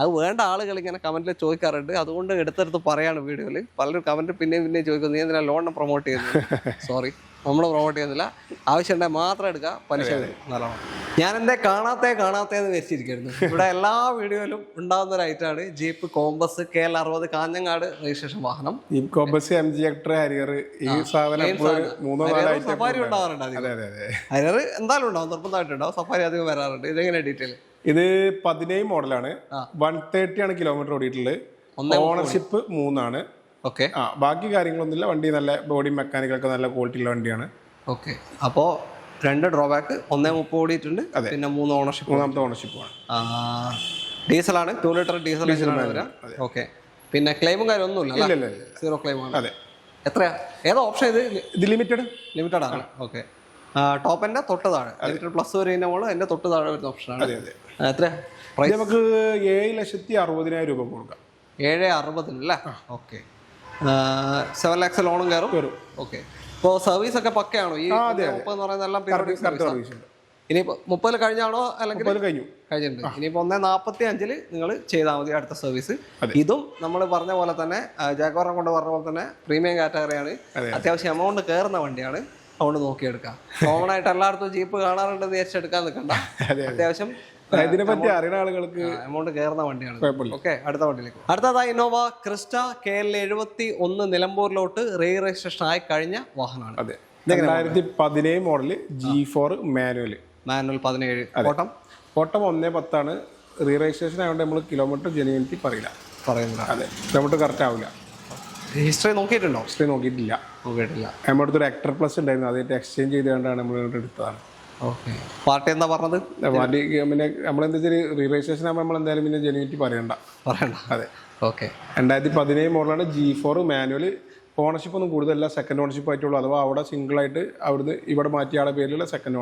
അത് വേണ്ട ആളുകൾ ഇങ്ങനെ കമന്റിൽ ചോദിക്കാറുണ്ട്. അതുകൊണ്ട് എടുത്തെടുത്ത് പറയാണ് വീഡിയോയിൽ. പലരും കമന്റ് പിന്നെയും ചോദിക്കും, നീ എന്തിനാ ലോണിനെ പ്രൊമോട്ട് ചെയ്യുന്നത്? സോറി, നമ്മൾ പ്രൊമോട്ട് ചെയ്യുന്നില്ല. ആവശ്യമുണ്ടെങ്കിൽ മാത്രം എടുക്കുക. പലിശ നല്ലോണം. ഞാൻ എന്തേ കാണാത്തേന്ന് വെച്ചിരിക്കുന്നു. ഇവിടെ എല്ലാ വീഡിയോയിലും ഉണ്ടാകുന്ന ഒരു ഐറ്റാണ് Jeep Compass KL 60 Kanhangad registration വാഹനം. Jeep Compass, MG Hector, Harrier, ഈ സാധനം സഫാരി ഉണ്ടാവാറുണ്ട്. ഹരിയർ എന്തായാലും ഉണ്ടാവും, നിർബന്ധമായിട്ടുണ്ടാവും. സഫാരി അധികം വരാറുണ്ട്. ഇതെങ്ങനെ ഡീറ്റെയിൽ? ഇത് 17 മോഡലാണ്. 130 ആണ് കിലോമീറ്റർ ഓടിയിട്ടുള്ളത്. ഓണർഷിപ്പ് 3 ആണ്. ഓക്കെ, ബാക്കി കാര്യങ്ങളൊന്നുമില്ല. വണ്ടി നല്ല ബോഡി മെക്കാനിക്കൊക്കെ നല്ല ക്വാളിറ്റി ഉള്ള വണ്ടിയാണ്. ഓക്കെ, അപ്പോൾ 2 ഡ്രോബാക്ക്. 130 ഓടിയിട്ടുണ്ട്. പിന്നെ 3 ഓണർഷിപ്പ്. 3ാമത്തെ ഓണർഷിപ്പാണ്. ഡീസലാണ്, 2 ലിറ്റർ ഡീസൽ വരാം. ഓക്കെ, പിന്നെ ക്ലെയിമും കാര്യമൊന്നുമില്ല. ഇല്ല, 0 ക്ലെയിം ആണ്. അതെ. എത്രയാ? ഏതാ ഓപ്ഷൻ? ഇത് ലിമിറ്റഡ് ആണ്. ഓക്കെ, ടോപ്പിന്റെ തൊട്ട് താഴെ ലിറ്റർ പ്ലസ് വരുന്ന മോള് എന്റെ തൊട്ട് താഴെ വരുന്ന ഓപ്ഷനാണ്. എത്ര പ്രൈസ്? നമുക്ക് 7,60,000 രൂപ കൊടുക്കാം. 760 അല്ലേ? ഓക്കെ, 7 lakhs ലോണും കയറും. ഓക്കെ, ഇപ്പോൾ സർവീസ് ഒക്കെ പക്കയാണോ? ഈ 30 എന്ന് പറയുന്നതെല്ലാം ഇനിയിപ്പോ 30 കഴിഞ്ഞാണോ? അല്ലെങ്കിൽ കഴിഞ്ഞിട്ടുണ്ട്. ഇനിയിപ്പോ 145 നിങ്ങൾ ചെയ്താൽ മതി അടുത്ത സർവീസ്. ഇതും നമ്മൾ പറഞ്ഞ പോലെ തന്നെ ജാഗ്വാറിനെ കൊണ്ട് പറഞ്ഞ പോലെ തന്നെ പ്രീമിയം കാറ്റഗറിയാണ്. അത്യാവശ്യം എമൗണ്ട് കയറുന്ന വണ്ടിയാണ്. അതുകൊണ്ട് നോക്കിയെടുക്കാം. കോമൺ ആയിട്ട് എല്ലായിടത്തും ജീപ്പ് കാണാറുണ്ടെന്ന് വിചാരിച്ചെടുക്കാൻ നിൽക്കണ്ട. അത്യാവശ്യം ഇതിനെപ്പറ്റി അറിയുന്ന ആളുകൾക്ക് എമൗണ്ട് കയറുന്ന വണ്ടിയാണ്. ഓക്കെ, അടുത്ത വണ്ടിയിലേക്ക്. അടുത്തതായി ഇന്നോവ ക്രിസ്റ്റ KL 71 നിലമ്പൂരിലോട്ട് രജിസ്ട്രേഷൻ ആയി കഴിഞ്ഞ വാഹനമാണ്. 2017 മോഡല് G4 മാനുവൽ 17. ഓട്ടം 110 ആണ്. രജിസ്ട്രേഷൻ ആയതുകൊണ്ട് നമ്മൾ കിലോമീറ്റർ ജെനുവിനിറ്റി പറയുന്നില്ല. അതെ, കിലോമീറ്റർ കറക്റ്റ് ആവില്ല. ഹിസ്റ്ററി നോക്കിയിട്ടുണ്ടോ? ഹിസ്റ്ററി നോക്കിയിട്ടില്ല. നമ്മുടെ അടുത്തൊരു ഹെക്ടർ പ്ലസ് ഉണ്ടായിരുന്നു. അതായിട്ട് എക്സ്ചേഞ്ച് ചെയ്തുകൊണ്ടാണ് നമ്മൾ എടുത്തതാണ്. ഓക്കെ, പാർട്ടി എന്താ പറഞ്ഞത്? പാർട്ടി പിന്നെ നമ്മളെന്താ വെച്ചാൽ രജിസ്ട്രേഷൻ ആകുമ്പോൾ നമ്മൾ എന്തായാലും പിന്നെ ജെനുവിനിറ്റി പറയണ്ട. അതെ. ഓക്കെ, 2017 മോഡലാണ് G4 മാനുവൽ. ഓണർഷിപ്പ് ഒന്നും കൂടുതലല്ല, സെക്കൻഡ് ഓണർഷിപ്പ് ആയിട്ടുള്ളൂ. അഥവാ അവിടെ സിംഗിൾ ആയിട്ട് അവിടുന്ന് ഇവിടെ മാറ്റിയ ആളെ പേരിലുള്ള സെക്കൻഡ്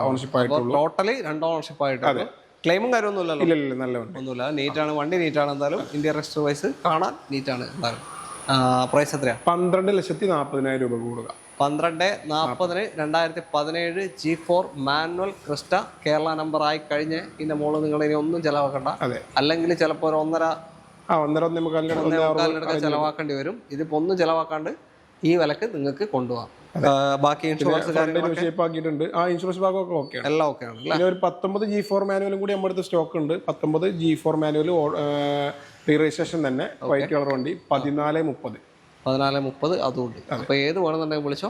ഓണർഷിപ്പ് ആയിട്ടുള്ളൂ. ടോട്ടലി 2 ഓണർഷിപ്പ് ആയിട്ട്. ക്ലെയിമും കാര്യമൊന്നുമില്ലല്ലോ? ഇല്ല, നല്ല ഒന്നുമില്ല. നീറ്റാണ് വണ്ടി, നീറ്റാണ്. എന്തായാലും ഇന്ത്യ രജിസ്റ്റർ വൈസ് കാണാൻ നീറ്റാണ്. എന്തായാലും പ്രൈസ് എത്രയാണ്? 12,40,000 രൂപ കൊടുക്കുക. 12/40 2017 G4 manual Crysta Kerala number ആയി കഴിഞ്ഞ് ഇതിന്റെ മുകളിൽ നിങ്ങൾ ഇനി ഒന്നും ചെലവാക്കണ്ട. അല്ലെങ്കിൽ ചിലപ്പോൾ ഒരു 1.5 ചെലവാക്കേണ്ടി വരും. ഇതിപ്പോ ഒന്നും ചെലവാക്കാണ്ട് ഈ വിലക്ക് നിങ്ങൾക്ക് കൊണ്ടുപോകാം. ബാക്കി ഇൻഷുറൻസ് ആക്കിയിട്ടുണ്ട്. ആ ഇൻഷുറൻസ് ഭാഗമൊക്കെ ഓക്കെ, എല്ലാം ഓക്കെ ആണ്. പിന്നെ ഒരു 19 G4 മാനുവലും കൂടി നമ്മുടെ അടുത്ത് സ്റ്റോക്ക് ഉണ്ട്. 19 G4 മാനുവൽ റീ രജിസ്ട്രേഷൻ തന്നെ, വൈറ്റ് കളർ വണ്ടി, 1430 അതുകൊണ്ട്. അപ്പോൾ ഏത് വേണമെന്നുണ്ടെങ്കിൽ വിളിച്ചോ.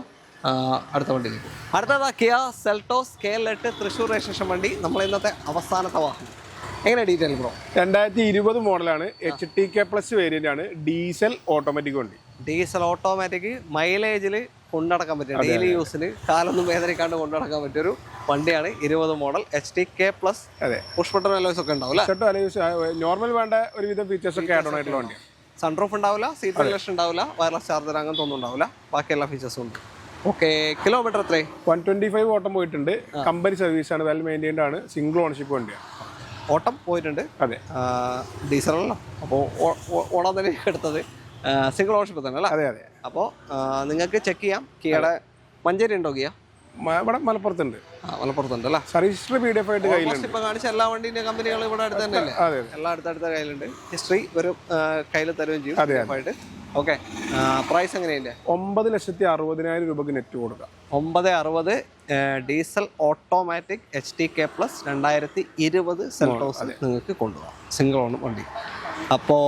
അടുത്ത വണ്ടിയിലേക്ക് അടുത്തതാ Kia Seltos KL8 Thrissur registration വണ്ടി. നമ്മൾ ഇന്നത്തെ അവസാനത്തെ വാഹനം. എങ്ങനെ ഡീറ്റെയിൽ ബ്രോ? 2020 മോഡലാണ്, HTK+ വേരിയന്റ് ആണ്, ഡീസൽ ഓട്ടോമാറ്റിക് വണ്ടി. ഡീസൽ ഓട്ടോമാറ്റിക് മൈലേജിൽ കൊണ്ടുനടക്കാൻ പറ്റിയ, ഡെയിലി യൂസിന് കാലൊന്നും വേദനിക്കാണ്ട് കൊണ്ടുനടക്കാൻ പറ്റിയൊരു വണ്ടിയാണ്. 20 മോഡൽ HTK+. അതെ, പുഷ് ബട്ടൺ അലോയ്സ് ഒക്കെ ഉണ്ടാവും. നോർമൽ വേണ്ട ഒരുവിധം ഫീച്ചേഴ്സ് ഒക്കെ ആഡ് ഓൺ ആയിട്ടുള്ള വണ്ടിയാണ്. സൺറൂഫ് ഉണ്ടാവില്ല, സീറ്റ് വെന്റിലേഷൻ ഉണ്ടാവില്ല, വയർലെസ് ചാർജർ അങ്ങനത്തെ ഒന്നും ഉണ്ടാവില്ല. ബാക്കി എല്ലാ ഫീച്ചേഴ്സും ഉണ്ട്. ഓക്കെ, കിലോമീറ്റർ എത്രയും 125 ഓട്ടം പോയിട്ടുണ്ട്. കമ്പനി സർവീസ് ആണ്, വെൽ മെയിൻറ്റൈൻഡ് ആണ്, സിംഗിൾ ഓണർഷിപ്പ് വണ്ടിയാണ്. ഓട്ടം പോയിട്ടുണ്ട്. അതെ, ഡീസലല്ലോ, അപ്പോൾ ഓണം തന്നെ എടുത്തത് സിംഗിൾ ഓണർഷിപ്പ് തന്നെ അല്ലേ? അതെ അതെ. അപ്പോൾ നിങ്ങൾക്ക് ചെക്ക് ചെയ്യാം. കിയയുടെ മഞ്ചേരി ഉണ്ടോ? കിയ ഇവിടെ മലപ്പുറത്തുണ്ട്. മലപ്പുറത്തുണ്ട് അല്ലേ? സർവീസ് ഹിസ്റ്ററി PDF ആയിട്ട് കയ്യിലുണ്ട്. ഇപ്പൊ കാണിച്ച എല്ലാ വണ്ടിന്റെ കമ്പനികൾ ഇവിടെ അടുത്ത് തന്നെ അല്ലേ? എല്ലാം അടുത്തടുത്ത കയ്യിലുണ്ട്. ഹിസ്റ്ററി ഒരു കയ്യിൽ തരുകയും ചെയ്യും. Okay, price എങ്ങനെയില്ലേ? 9,60,000 രൂപക്ക് നെറ്റ് കൊടുക്കാം. 960 ഡീസൽ ഓട്ടോമാറ്റിക് HTK+ 2020 സെൽട്ടോസ് നിങ്ങൾക്ക് കൊണ്ടുപോകാം. സിംഗിൾ ഓൺ വണ്ടി. അപ്പോൾ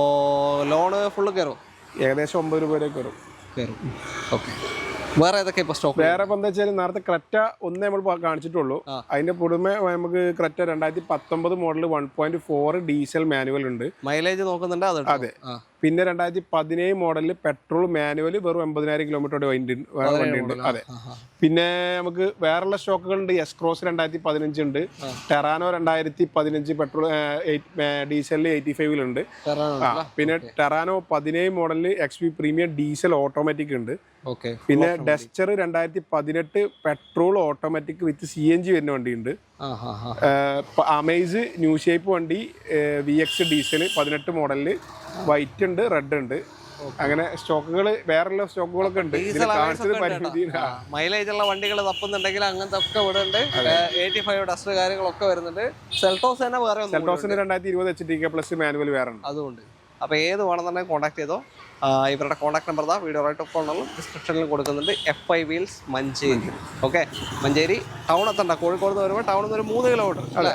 ലോണ് ഫുള്ള് കയറും? ഏകദേശം 90 രൂപ വരെ കയറും. ഓക്കെ, വേറെ ഏതൊക്കെ ഇപ്പൊ സ്റ്റോക്ക്? വേറെ ഇപ്പൊ എന്താ വെച്ചാൽ നേരത്തെ ക്രെറ്റ ഒന്നേ നമ്മൾ കാണിച്ചിട്ടുള്ളൂ. അതിന്റെ പുറമെ നമുക്ക് ക്രെറ്റ 2019 മോഡൽ 1.4 ഡീസൽ മാനുവൽ ഉണ്ട്. മൈലേജ് നോക്കുന്നുണ്ട്. അതെ. പിന്നെ 2017 മോഡലിൽ പെട്രോൾ മാനുവൽ വെറും 80,000 കിലോമീറ്റർ വണ്ടിയുണ്ട്. അതെ, പിന്നെ നമുക്ക് വേറെയുള്ള സ്റ്റോക്കുകൾ ഉണ്ട്. S-Cross 2015 ഉണ്ട്. ടെറാനോ 2015 പെട്രോൾ ഡീസലിൽ 85 ഉണ്ട്. പിന്നെ ടെറാനോ 17 മോഡലിൽ XP പ്രീമിയം ഡീസൽ ഓട്ടോമാറ്റിക് ഉണ്ട്. പിന്നെ ഡസ്റ്റർ 2018 പെട്രോൾ ഓട്ടോമാറ്റിക് വിത്ത് CNG വരുന്ന വണ്ടിയുണ്ട്. അമേസ് ന്യൂ ഷേപ്പ് വണ്ടി VX ഡീസൽ 18 മോഡലിൽ വൈറ്റ് ഉണ്ട്, റെഡ് ഉണ്ട്. അങ്ങനെ സ്റ്റോക്കുകൾ വേറെയുള്ള സ്റ്റോക്കുകളൊക്കെ ഉണ്ട്. മൈലേജ് ഉള്ള വണ്ടികൾ തപ്പുന്നുണ്ടെങ്കിൽ അങ്ങനത്തെ ഒക്കെ ഇവിടെ ഉണ്ട്. 85 ഡസ്റ്റർ കാര്യങ്ങളൊക്കെ വരുന്നുണ്ട്. സെൽട്ടോസ് തന്നെ വേറെ, സെൽട്ടോസിന് 2020 HTK+ മാനുവൽ വേറെ ഉണ്ട്. അതുകൊണ്ട് അപ്പോൾ ഏത് വേണമെന്നുണ്ടെങ്കിൽ കോൺടാക്ട് ചെയ്തോ. ഇവരുടെ contact number video right of ഡിസ്ക്രിപ്ഷനിൽ കൊടുക്കുന്നുണ്ട്. FI wheels Manjeri. Okay, Manjeri town എത്തണ്ട. കോഴിക്കോട് നിന്ന് വരുമ്പോൾ ടൗണിൽ നിന്ന് ഒരു 3 കിലോമീറ്റർ അല്ലേ?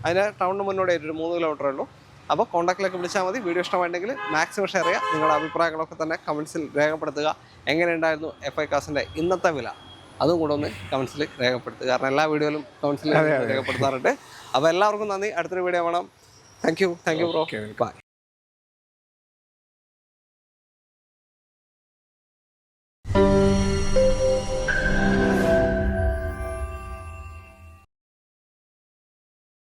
അതിന് ടൗണിന് മുന്നോടിയായിട്ട് ഒരു 3 കിലോമീറ്റർ ഉള്ളൂ. അപ്പോൾ കോൺടാക്റ്റിലേക്ക് വിളിച്ചാൽ മതി. വീഡിയോ ഇഷ്ടമായിട്ടുണ്ടെങ്കിൽ മാക്സിമം ഷെയർ ചെയ്യുക. നിങ്ങളുടെ അഭിപ്രായങ്ങളൊക്കെ തന്നെ കമൻസിൽ രേഖപ്പെടുത്തുക. എങ്ങനെയുണ്ടായിരുന്നു FI കാസിൻ്റെ ഇന്നത്തെ വില, അതും കൂടെ ഒന്ന് കമൻസിൽ രേഖപ്പെടുത്തുക. കാരണം എല്ലാ വീഡിയോയിലും കമൻസിൽ രേഖപ്പെടുത്താറുണ്ട്. അപ്പോൾ എല്ലാവർക്കും നന്ദി. അടുത്തൊരു വീഡിയോ വേണം. Thank you bro. ബൈ.